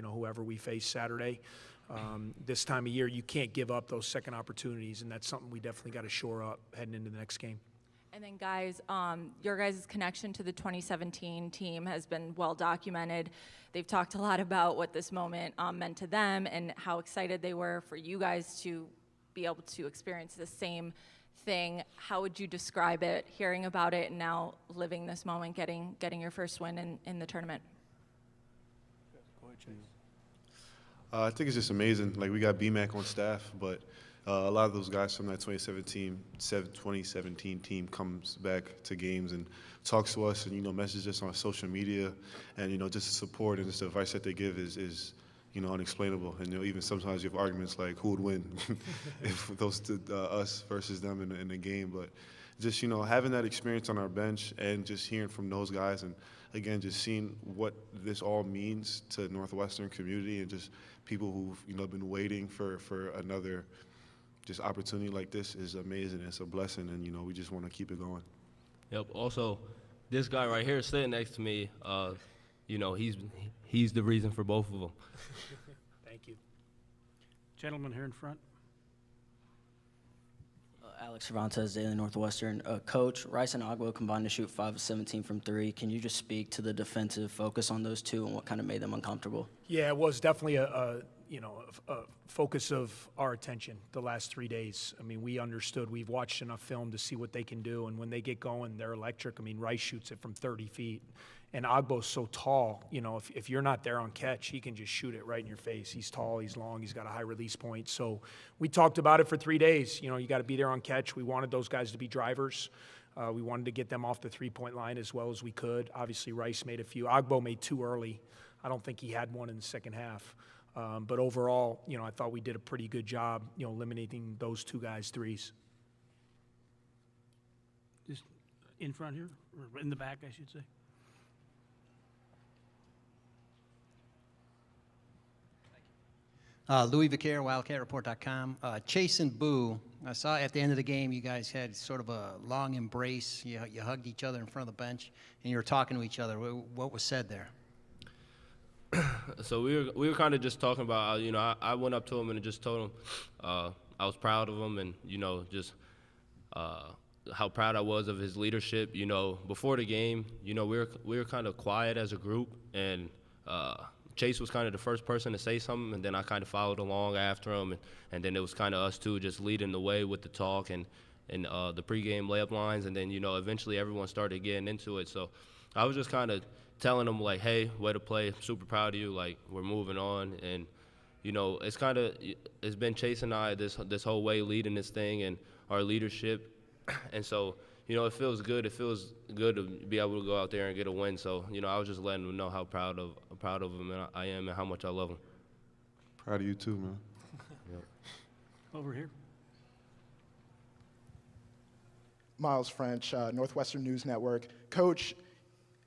whoever we face Saturday. This time of year, you can't give up those second opportunities, and that's something we definitely got to shore up heading into the next game. And then, guys, your guys' connection to the 2017 team has been well documented. They've talked a lot about what this moment meant to them and how excited they were for you guys to be able to experience the same thing. How would you describe it, hearing about it and now living this moment, getting your first win in the tournament? Go ahead, Chase. I think it's just amazing. Like, we got BMAC on staff, but a lot of those guys from that 2017 team comes back to games and talks to us and, messages us on social media. And, just the support and just the advice that they give is unexplainable. And, even sometimes you have arguments like who would win if those us versus them in the game. But just, having that experience on our bench and just hearing from those guys and, again, just seeing what this all means to Northwestern community and just people who've, been waiting for another just opportunity like this is amazing. It's a blessing, and, we just want to keep it going. Yep. Also, this guy right here sitting next to me, he's the reason for both of them. Thank you. Gentleman here in front. Alex Cervantes, Daily Northwestern. Coach, Rice and Agbo combined to shoot 5 of 17 from 3. Can you just speak to the defensive focus on those two and what kind of made them uncomfortable? Yeah, it was definitely a focus of our attention the last 3 days. I mean, we understood. We've watched enough film to see what they can do, and when they get going, they're electric. I mean, Rice shoots it from 30 feet, and Agbo's so tall. If you're not there on catch, he can just shoot it right in your face. He's tall, he's long, he's got a high release point. So we talked about it for 3 days. You got to be there on catch. We wanted those guys to be drivers. We wanted to get them off the three-point line as well as we could. Obviously, Rice made a few. Agbo made 2 early. I don't think he had one in the second half. But overall, I thought we did a pretty good job, eliminating those 2 guys' threes. Just in front here, or in the back, I should say. Louis Vicaire, WildcatReport.com. Chase and Boo, I saw at the end of the game you guys had sort of a long embrace. You hugged each other in front of the bench, and you were talking to each other. What was said there? So we were kind of just talking about, I went up to him and just told him I was proud of him and, just how proud I was of his leadership. Before the game, we were kind of quiet as a group, and Chase was kind of the first person to say something, and then I kind of followed along after him, and then it was kind of us two just leading the way with the talk and the pregame layup lines, and then, eventually everyone started getting into it. So I was just kind of telling them, like, hey, way to play, super proud of you, like, we're moving on. And, it's been Chase and I this whole way leading this thing and our leadership. And so, it feels good. It feels good to be able to go out there and get a win. So, I was just letting them know how proud of him I am and how much I love him. Proud of you too, man. Yep. Over here. Miles French, Northwestern News Network. Coach,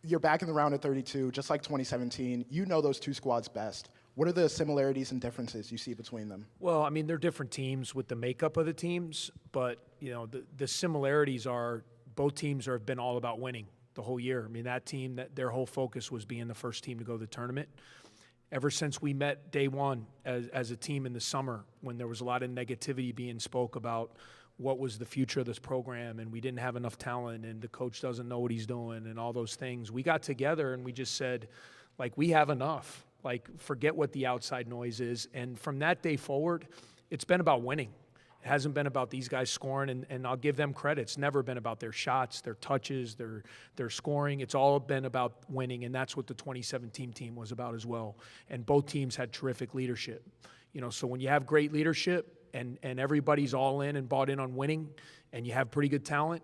you're back in the round of 32, just like 2017. You know those 2 squads best. What are the similarities and differences you see between them? Well, I mean, they're different teams with the makeup of the teams, but, the similarities are both teams have been all about winning the whole year. I mean, that team, their whole focus was being the first team to go to the tournament. Ever since we met day one as a team in the summer, when there was a lot of negativity being spoke about what was the future of this program and we didn't have enough talent and the coach doesn't know what he's doing and all those things, we got together and we just said, like, we have enough. Like, forget what the outside noise is. And from that day forward, it's been about winning. It hasn't been about these guys scoring, and I'll give them credit. It's never been about their shots, their touches, their scoring. It's all been about winning, and that's what the 2017 team was about as well. And both teams had terrific leadership. So when you have great leadership and everybody's all in and bought in on winning and you have pretty good talent,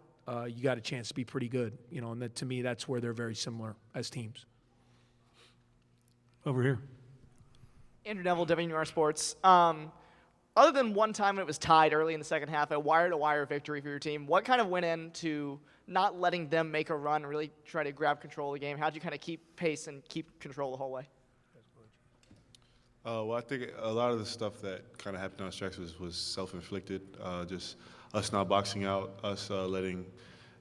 you got a chance to be pretty good. And that, to me, that's where they're very similar as teams. Over here. Andrew Neville, WNUR Sports. Other than one time when it was tied early in the second half, a wire-to-wire victory for your team, what kind of went into not letting them make a run and really try to grab control of the game? How did you kind of keep pace and keep control the whole way? Well, I think a lot of the stuff that kind of happened on stretch was self-inflicted. Just us not boxing out, us letting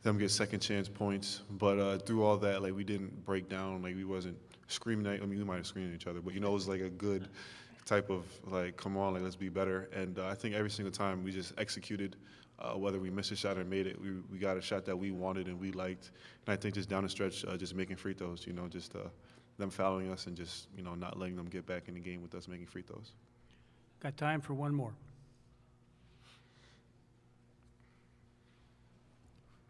them get second chance points. But through all that, like, we didn't break down. Like, we wasn't screaming at. I mean, we might have screamed at each other, but it was like a good type of like, come on, like let's be better. And I think every single time we just executed. Whether we missed a shot or made it, we got a shot that we wanted and we liked. And I think just down the stretch, just making free throws, just them fouling us and just, not letting them get back in the game with us making free throws. Got time for one more.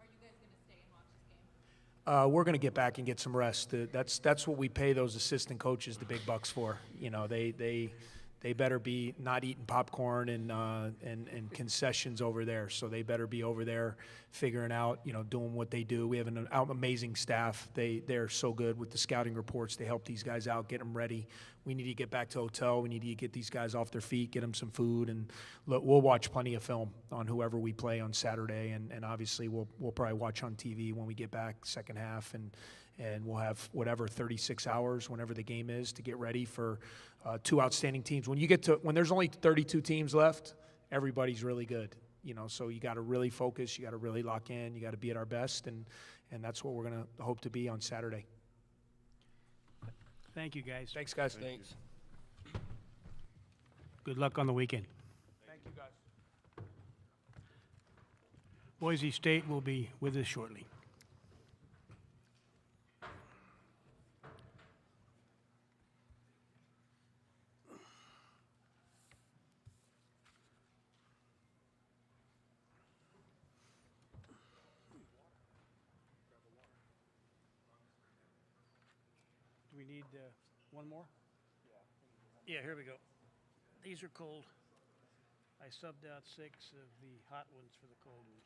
Are you guys going to stay and watch this game? We're going to get back and get some rest. That's what we pay those assistant coaches the big bucks for. They better be not eating popcorn and concessions over there. So they better be over there figuring out, doing what they do. We have an amazing staff. They're so good with the scouting reports. They help these guys out, get them ready. We need to get back to hotel. We need to get these guys off their feet, get them some food, and look, we'll watch plenty of film on whoever we play on Saturday. And obviously we'll probably watch on TV when we get back second half, and we'll have 36 hours whenever the game is to get ready for two outstanding teams. When there's only 32 teams left, everybody's really good. So you got to really focus, you got to really lock in, you got to be at our best, and that's what we're going to hope to be on Saturday. Thank you, guys. Thanks, guys. Thanks. Good luck on the weekend. Thank you, guys. Boise State will be with us shortly. Do we need one more? Yeah, here we go. These are cold. I subbed out 6 of the hot ones for the cold ones.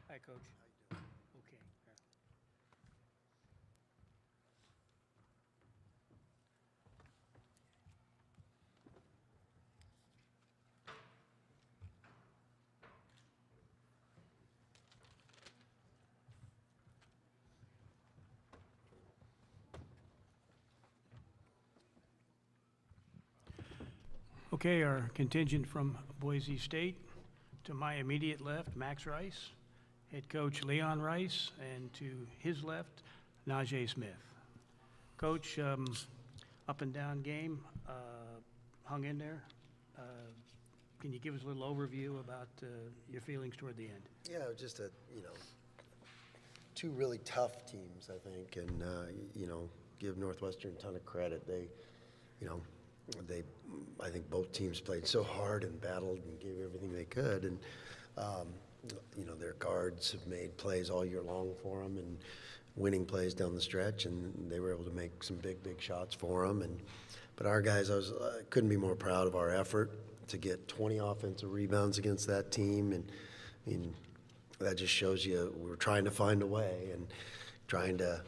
Hi, Coach. Okay. Okay, our contingent from Boise State. To my immediate left, Max Rice. Head coach Leon Rice, and to his left, Najee Smith. Coach, up and down game, hung in there. Can you give us a little overview about your feelings toward the end? Yeah, it was just two really tough teams, I think, and give Northwestern a ton of credit. I think both teams played so hard and battled and gave everything they could, and their guards have made plays all year long for them and winning plays down the stretch, and they were able to make some big shots for them. But our guys, I couldn't be more proud of our effort to get 20 offensive rebounds against that team, and I mean that just shows you we're trying to find a way and trying to.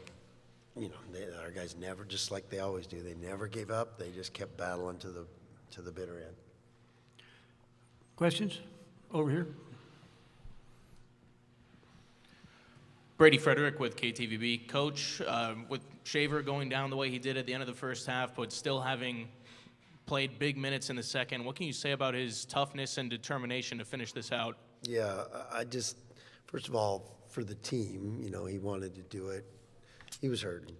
Our guys never, just like they always do, they never gave up. They just kept battling to the bitter end. Questions? Over here. Brady Frederick with KTVB. Coach, with Shaver going down the way he did at the end of the first half, but still having played big minutes in the second, what can you say about his toughness and determination to finish this out? Yeah, first of all, for the team, he wanted to do it. He was hurting,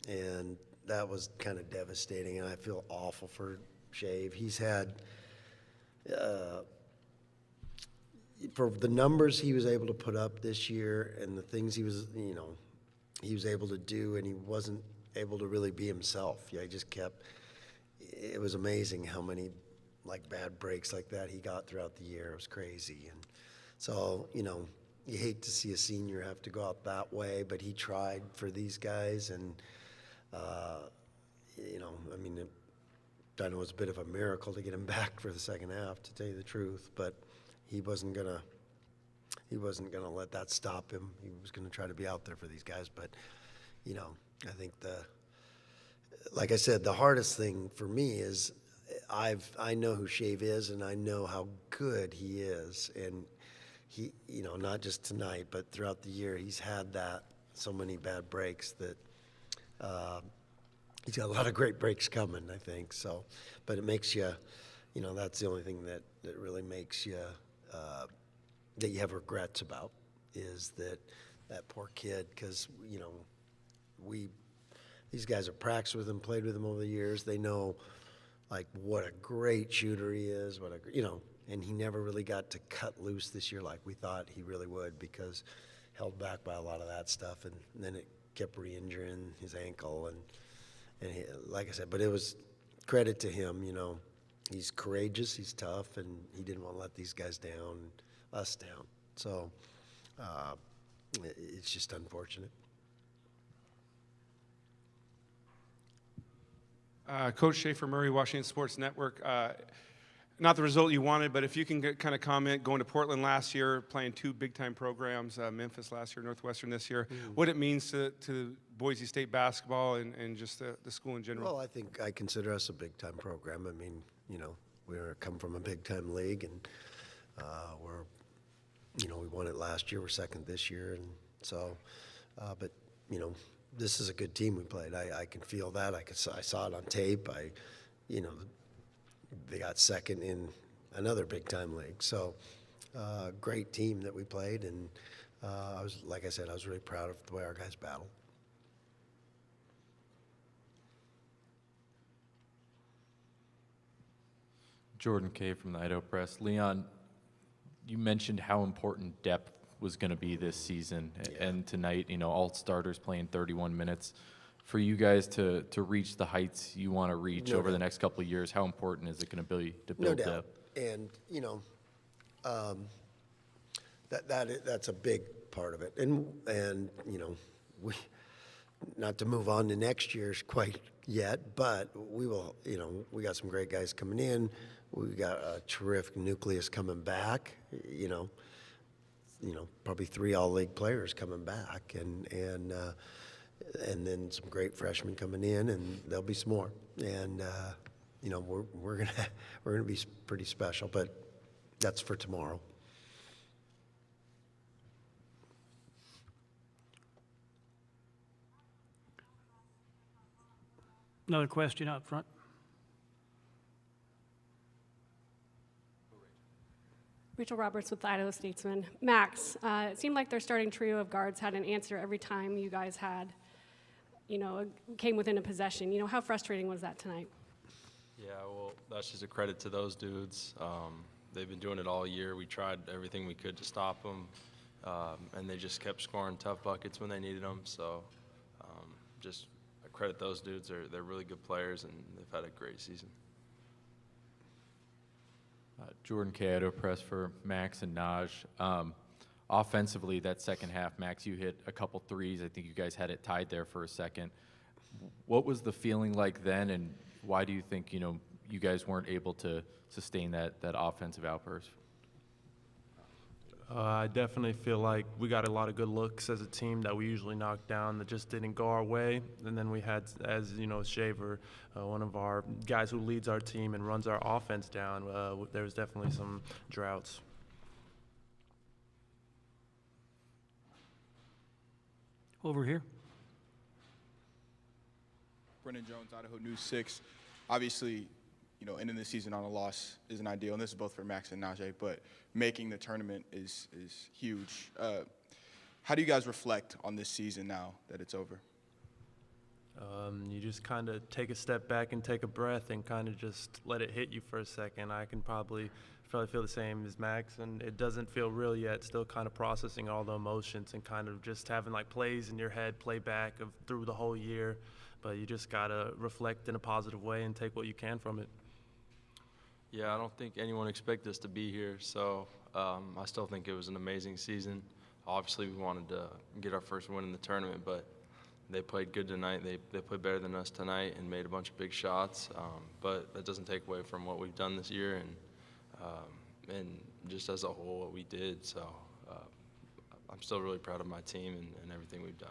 and that was kind of devastating, and I feel awful for Shave. He's had for the numbers he was able to put up this year and the things he was able to do, and he wasn't able to really be himself. Yeah, he just kept. It was amazing how many bad breaks like that he got throughout the year. It was crazy, and so you hate to see a senior have to go out that way, but he tried for these guys, and I know it was a bit of a miracle to get him back for the second half, to tell you the truth, but he wasn't gonna let that stop him. He was gonna try to be out there for these guys, but I think like I said, the hardest thing for me is I know who Shave is, and I know how good he is, and he, not just tonight, but throughout the year, he's had so many bad breaks that he's got a lot of great breaks coming, I think. So, but it makes you, that's the only thing that really makes you, that you have regrets about, is that poor kid, because, these guys have practiced with him, played with him over the years. They know, what a great shooter he is, and he never really got to cut loose this year like we thought he really would, because held back by a lot of that stuff, and then it kept re-injuring his ankle, and he, like I said, but it was credit to him, he's courageous, he's tough, and he didn't want to let these guys down, us down. So it's just unfortunate. Coach Schaefer Murray, Washington Sports Network. Not the result you wanted, but if you can kind of comment, going to Portland last year, playing 2 big-time programs, Memphis last year, Northwestern this year, what it means to Boise State basketball and just the school in general. Well, I think I consider us a big-time program. I mean, we come from a big-time league, and we won it last year. We're second this year, and so, but this is a good team we played. I can feel that. I saw it on tape. They got second in another big-time league. So, great team that we played, and I was really proud of the way our guys battled. Jordan Kay from the Idaho Press. Leon, you mentioned how important depth was going to be this season, and tonight, all starters playing 31 minutes. For you guys to reach the heights you want to reach over the next couple of years, how important is it going to be to build depth? And that's a big part of it. And we, not to move on to next year's quite yet, but we will. We got some great guys coming in. We got a terrific nucleus coming back. Probably 3 all-league players coming back, and then some great freshmen coming in, and there'll be some more. And we're gonna be pretty special, but that's for tomorrow. Another question up front. Rachel Roberts with the Idaho Statesman. Max, it seemed like their starting trio of guards had an answer every time you guys came within a possession. How frustrating was that tonight? Yeah, well, that's just a credit to those dudes. They've been doing it all year. We tried everything we could to stop them, and they just kept scoring tough buckets when they needed them. So just I credit those dudes. They're really good players, and they've had a great season. Jordan Kay, Idaho Press for Max and Naj. Offensively, that second half, Max, you hit a couple threes. I think you guys had it tied there for a second. What was the feeling like then, and why do you think you guys weren't able to sustain that offensive outburst? I definitely feel like we got a lot of good looks as a team that we usually knock down that just didn't go our way. And then we had, as Shaver, one of our guys who leads our team and runs our offense down, there was definitely some droughts. Over here. Brendan Jones, Idaho News 6. Obviously, ending the season on a loss isn't ideal, and this is both for Max and Najee, but making the tournament is huge. How do you guys reflect on this season now that it's over? You just kind of take a step back and take a breath and kind of just let it hit you for a second. I can probably feel the same as Max, and it doesn't feel real yet. Still kind of processing all the emotions and kind of just having like plays in your head, play back of through the whole year. But you just gotta reflect in a positive way and take what you can from it. Yeah, I don't think anyone expected us to be here, so I still think it was an amazing season. Obviously, we wanted to get our first win in the tournament, but they played good tonight. They played better than us tonight and made a bunch of big shots, but that doesn't take away from what we've done this year and just as a whole what we did. So I'm still really proud of my team and everything we've done.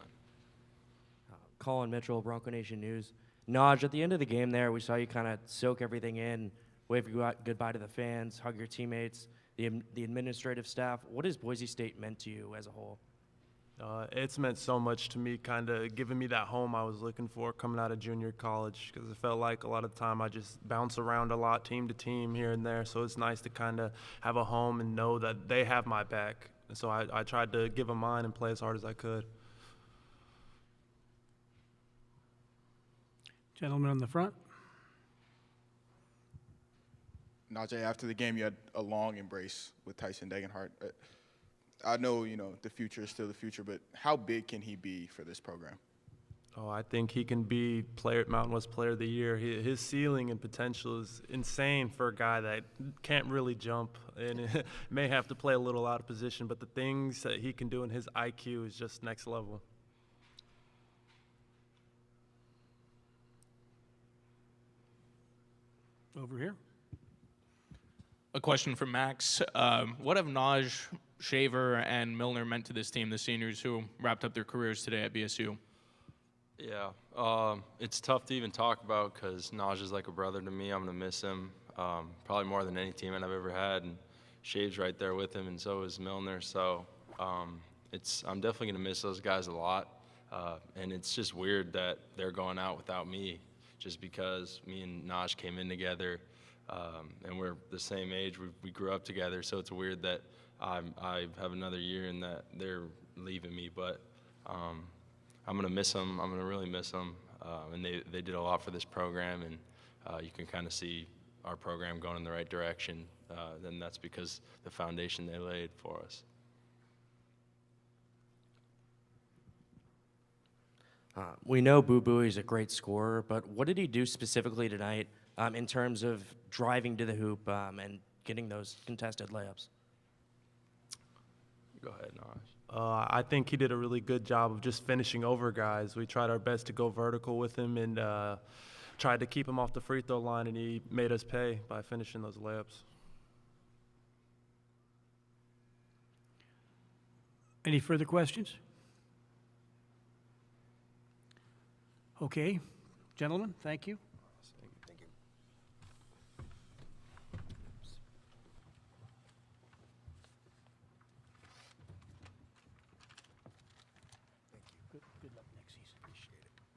Colin Mitchell, Bronco Nation News. Naj, at the end of the game there, we saw you kind of soak everything in, wave goodbye to the fans, hug your teammates, the administrative staff. What has Boise State meant to you as a whole? It's meant so much to me, kind of giving me that home I was looking for coming out of junior college, because it felt like a lot of the time I just bounce around a lot, team to team here and there. So it's nice to kind of have a home and know that they have my back. And so I tried to give them mine and play as hard as I could. Gentleman on the front. Najee, after the game, you had a long embrace with Tyson Degenhart. I know, the future is still the future, but how big can he be for this program? Oh, I think he can be Mountain West Player of the Year. His ceiling and potential is insane for a guy that can't really jump and may have to play a little out of position, but the things that he can do in his IQ is just next level. Over here. A question for Max. What have Naj, Shaver, and Milner meant to this team, the seniors who wrapped up their careers today at BSU? Yeah, it's tough to even talk about because Naj is like a brother to me. I'm going to miss him probably more than any teammate I've ever had. And Shave's right there with him, and so is Milner. So I'm definitely going to miss those guys a lot. And it's just weird that they're going out without me just because me and Naj came in together. And we're the same age. We grew up together, so it's weird that I have another year and that they're leaving me. But I'm going to miss them. I'm going to really miss them. And they did a lot for this program, and you can kind of see our program going in the right direction. Then that's because the foundation they laid for us. We know Boo Buie is a great scorer, but what did he do specifically tonight in terms of driving to the hoop and getting those contested layups? Go ahead, Naj. I think he did a really good job of just finishing over guys. We tried our best to go vertical with him and tried to keep him off the free throw line, and he made us pay by finishing those layups. Any further questions? Okay, gentlemen, thank you.